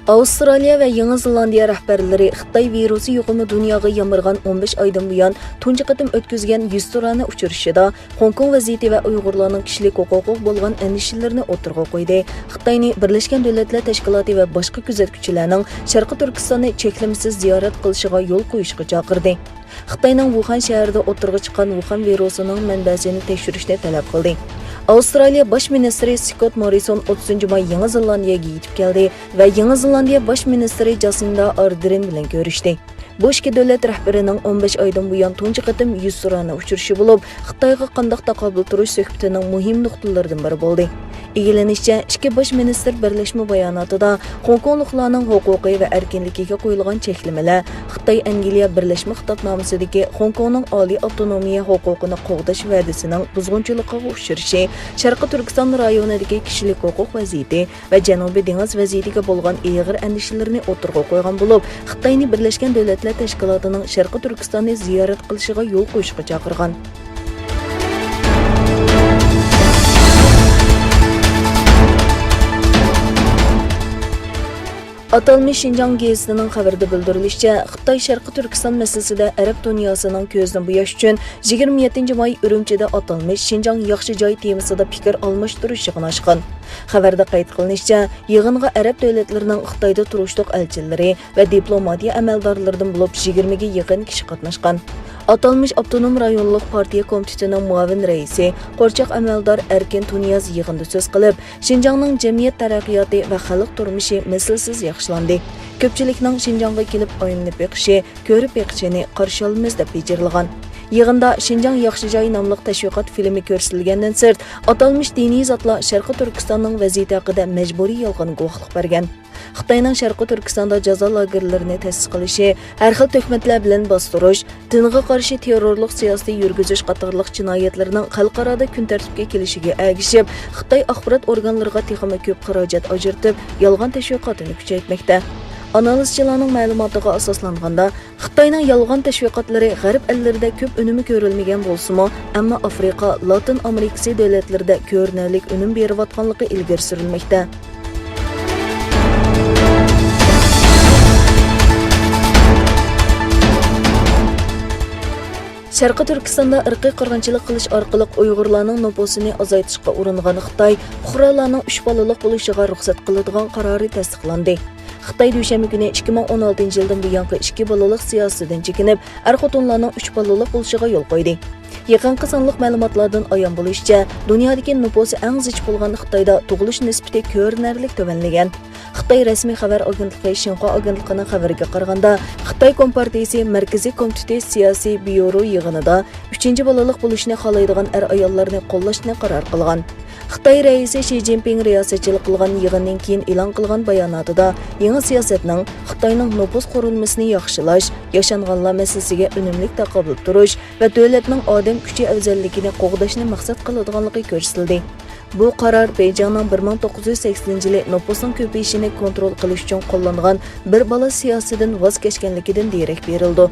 Avstraliya ve Yeni Zelandiya rəhbərləri Xitay virusu yuqumı dünyaya yamırğan 15 aydan buyan tuncu qıtım ötküzgən 100 turani uçuruşida Hong Kong vəziyyəti və Uyğurlarının kişilik hüququ bolğan əndişələrini oturğa qoydu. Xitayni Birləşmiş Dövlətlər Təşkilatı və başqa küzətküçülərinin Şərqi Türkistanı çəklimsiz ziyaret qilishigə yol qoyuşqa çağırdı. Xitayning Wuhan şəhərində oturğa çıxan Wuhan virusunun mənbəsini tekşürüşni tələb qildi. Avstraliya Baş Ministri Scott Morrison 30 may Yeni Zelandiyaga yetib keldi və Yeni Zelandiya Baş Ministri Jacinda Ardern bilan görüşdü. Bu iki dövlət rəhbərinin 15 aydan buyan tuncu qıtım 100 turani uçuruşu bo'lib, Xitoyga qandaq taqobil turish suhbatining muhim nuqtalaridan biri bo'ldi. İlgilenişçe, iki baş minister birleşme bayanatında Hong Kongluqlarning huquqi və erkinligiga qo'yilgan cheklamalar Xitoy Angliya Birleşme Xitobnomasidagi Hong Kongning oliy avtonomiya huquqini qo'g'dash va'dasining buzg'unchiligiga uchrashi, Sharqi Turkiston rayonidagi kishilik huquq vaziyati va Janubiy dengiz vaziyatiga bo'lgan ig'ir andishalarini o'tirg'a qo'ygan bo'lib, Xitoyni Birleşmiş Dövlətlər Təşkilatının Sharqi Turkistonni ziyorat qilishiga yo'l qo'yishga chaqirgan. Atalmış Şinjan gezitining xabarida bildirilishicha, Xitoy Sharqi Turkiston masalasida Arab dunyosining ko'zini bo'yash uchun 27 may Urumchida atalmış Şinjan yaxshi joy temasida fikr almashtirish yig'inashgan. Xabarda qayd qilinishicha, yig'inga Arab davlatlarining Xitoyda turishliq elchilari va diplomatiya amaldorlaridan bo'lib 20 ga yaqin kishi qatnashgan. Atalmış Avtonom rayonluq partiya komitetining muavin raisi, qo'rchoq amaldor Erkin Tuniyaz yig'inda so'z qilib, Şinjanning jamiyat taraqqiyoti va xalq turmushi mislsiz yaxshilandi. Ko'pchilikning Şinjanga kelib o'yinni beqishi, ko'rib beqishini qarshi olamiz deb bejirilgan. Yig'inda Şinjan yaxshi joy nomli tashviqot filmi ko'rsatilgandan sirt, atalmış diniy zotlar Sharqi Turkistonning vaziyati haqida majburiy yolg'on guvohlik bergan. Xitoyning Sharqi Turkistonda jazo lagerlarini ta'sis qilishi, har xil tuhmatlar bilan bostirish, dinga qarshi terrorlik siyosati yurgizish qatorliq jinoyatlarning xalqaroda kun tartibga kelishiga ergishib, Xitoy axborot organlariga texnik ko'p xarajat ajratib, yolg'on tashviqotini kuchaytmoqda. Analizchilarning ma'lumotiga asoslanganda, Xitoyning yolg'on tashviqotlari g'arb ellarida ko'p unumi ko'rilmagan bo'lsa-mu, ammo Afrika, Latin Amerikasi davlatlarida ko'rinarli unum berayotganligi ilgari surilmoqda. Sharqi Turkistonda irqiy qirg'inchilik qilish orqali Uyg'urlarning nüfusini azaytishga uringan Xitoy fuqarolarning 3 bolalik bo'lishiga ruxsat qiladigan qarori tasdiqlandi. Xitoy dushanba kuni 2016 yildan buyongi 2 bolalik siyosatidan chekinib, er-xotinlarning 3 bolalik bo'lishiga yo'l qo'ydi. Yaqinqi sonliq ma'lumotlardan ayon bo'lishicha, dunyodagi nufusi eng zich bo'lgan Xitoyda tug'ilish nisbati ko'rinarli tuvanlagan. Xitoy rasmiy xabar agentligi Xinhua agentligining xabariga qaraganda, Xitoy Kompartiyasi Markaziy komiteti siyosiy byuro yig'inida 3-chi bolalik bo'lishni xohlaydigan er-ayollarni qo'llashni qaror qilgan. Xitoy raisi Xi Jinping riyosatchilik qilgan yig'indan keyin e'lon qilgan bayonotida yangi siyosatning Xitoyning nüfus qurilmasini yaxshilash, yashanganlar masalasiga unumli taqobil turish va davlatning odam kuchi afzalligini qo'g'dashni maqsad qiladiganligi ko'rsatildi. Bu qaror Beijingning 1980-yili nüfusning ko'payishini kontrol qilish uchun qo'llangan bir bola siyosatidan voz kechganligidan darak berildi.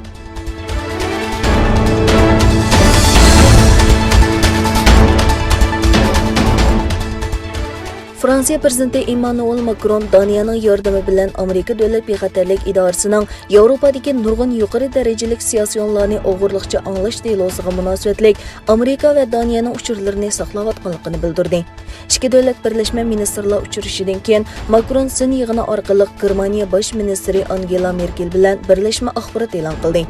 Fransiya prezidenti Emmanuel Macron Daniyaning yordami bilan Amerika davlat bexatarlik idorasining Yevropadagi nurg'un yuqori darajalik siyosiyonlarni o'g'irlikcha anglash delosiga munosabatlik Amerika va Daniyaning uchurlarini saqlayotganligini bildirdi. Ikki davlat birlashma ministrlar uchrashuvidan keyin Macron sin yig'ini orqali Germaniya bosh ministri Angela Merkel bilan birlashma axborot e'lon qildi.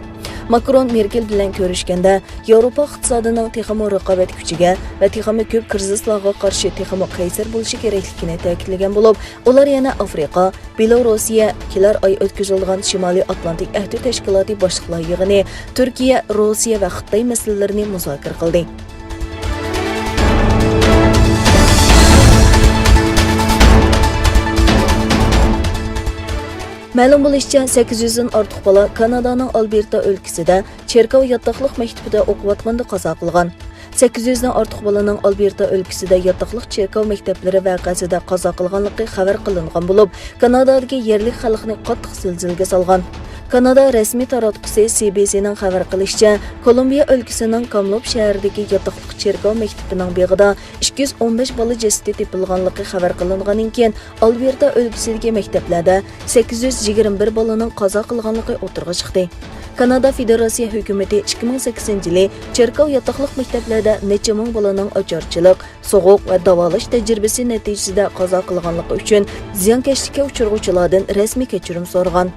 Macron Merkel bilan ko'rishganda Yevropa iqtisodining texmo raqobat kuchiga va texmo ko'p krizislarga qarshi texmo qaysar bo'lishi kerakligini ta'kidlagan bo'lib, ular yana Afrika, Belorussiya, kelar oy o'tkazilgan Shimoliy Atlantik ahdi tashkiloti boshliqlar yig'ini, Turkiya, Rossiya va Xitoy masalalarini muzokara qildi. Ma'lum bo'lishicha, 800 dan ortiq bola Kanadaning Alberta o'lkasida Çerkاv yotoqliq maktabida o'qiyotganda qazo qilgan. 800 dan ortiq bolaning Alberta o'lkasida yotoqliq Çerkاv maktablari voqeasida qazo qilganligi xabar qilingan bo'lib, Kanadadagi yerlik xalqni qattiq zilzilaga solgan. Kanada rasmiy taratqusi CBC'ning xabar qilishicha, Kolumbiya o'lkasining Kamlop shahridagi yotoqliq çerkav maktabining beg'ida 215 bola jasadi topilganligi xabar qilingandan keyin Alberta o'lkasidagi maktablarda 821 bolaning qazo qilganligi o'tirg'a chiqdi. Kanada Federatsiya hukumati 2008-yili çerkav yotoqliq maktablarda necha ming bolaning ocharchilik, so'g'uq va davolash tajribasi natijasida qazo qilganligi uchun ziyonkashlikka uchrag'uvchilardan rasmiy kechirim so'ragan.